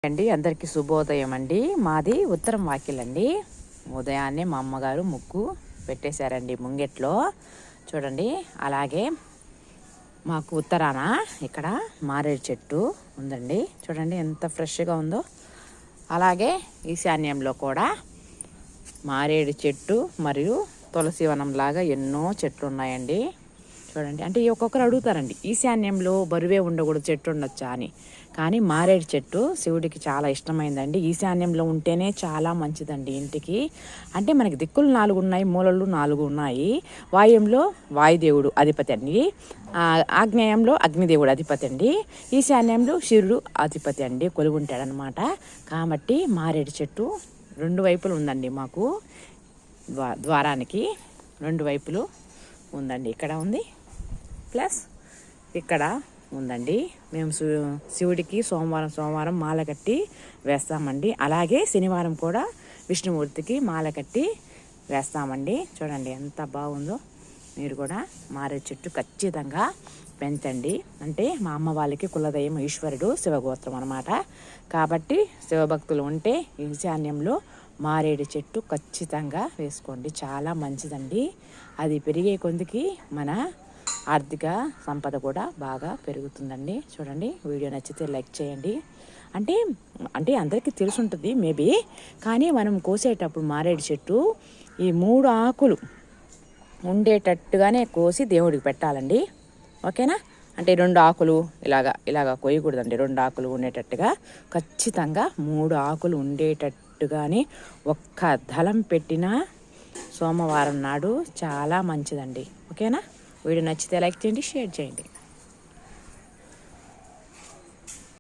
అండి అందరికీ శుభోదయం అండి. మాది ఉత్తరం వాకిలండి. ఉదయాన్నే మా అమ్మగారు ముగ్గు పెట్టేశారండి ముంగెట్లో చూడండి. అలాగే మాకు ఉత్తరాన ఇక్కడ మారేడు చెట్టు ఉందండి. చూడండి ఎంత ఫ్రెష్గా ఉందో. అలాగే ఈశాన్యంలో కూడా మారేడు చెట్టు మరియు తులసి వనం లాగా ఎన్నో చెట్లు ఉన్నాయండి. చూడండి, అంటే ఒక్కొక్కరు అడుగుతారండి, ఈశాన్యంలో బరువే ఉండకూడదు చెట్టు ఉండొచ్చా అని. కానీ మారేడు చెట్టు శివుడికి చాలా ఇష్టమైందండి. ఈశాన్యంలో ఉంటేనే చాలా మంచిదండి ఇంటికి. అంటే మనకి దిక్కులు 4 ఉన్నాయి, మూలలు 4 ఉన్నాయి. వాయుంలో వాయుదేవుడు అధిపతి అండి, ఆగ్నేయంలో అగ్నిదేవుడు అధిపతి అండి, ఈశాన్యంలో శివుడు అధిపతి అండి కొలుగుంటాడనమాట. కాబట్టి మారేడు చెట్టు 2 వైపులు ఉందండి మాకు. ద్వారానికి 2 వైపులు ఉందండి. ఇక్కడ ఉంది ప్లస్ ఇక్కడ ఉందండి. మేము శివుడికి సోమవారం మాల కట్టి వేస్తామండి. అలాగే శనివారం కూడా విష్ణుమూర్తికి మాల కట్టి వేస్తామండి. చూడండి ఎంత బాగుందో. మీరు కూడా మారేడు చెట్టు ఖచ్చితంగా పెంచండి. అంటే మా అమ్మ వాళ్ళకి కులదైవం ఈశ్వరుడు శివగోత్రం అనమాట. కాబట్టి శివభక్తులు ఉంటే ఈశాన్యంలో మారేడు చెట్టు ఖచ్చితంగా వేసుకోండి, చాలా మంచిదండి. అది పెరిగే కొందికి మన ఆర్థిక సంపద కూడా బాగా పెరుగుతుందండి. చూడండి, వీడియో నచ్చితే లైక్ చేయండి. అంటే అందరికీ తెలుసుంటుంది మేబీ, కానీ మనం కోసేటప్పుడు మారేడు చెట్టు ఈ 3 ఆకులు ఉండేటట్టుగానే కోసి దేవుడికి పెట్టాలండి. ఓకేనా? అంటే 2 ఆకులు ఇలాగా కోయకూడదండి. 2 ఆకులు ఉండేటట్టుగా ఖచ్చితంగా 3 ఆకులు ఉండేటట్టుగానే ఒక్క దళం పెట్టినా సోమవారం నాడు చాలా మంచిదండి. ఓకేనా? వీడియో నచ్చితే లైక్ చేయండి, షేర్ చేయండి.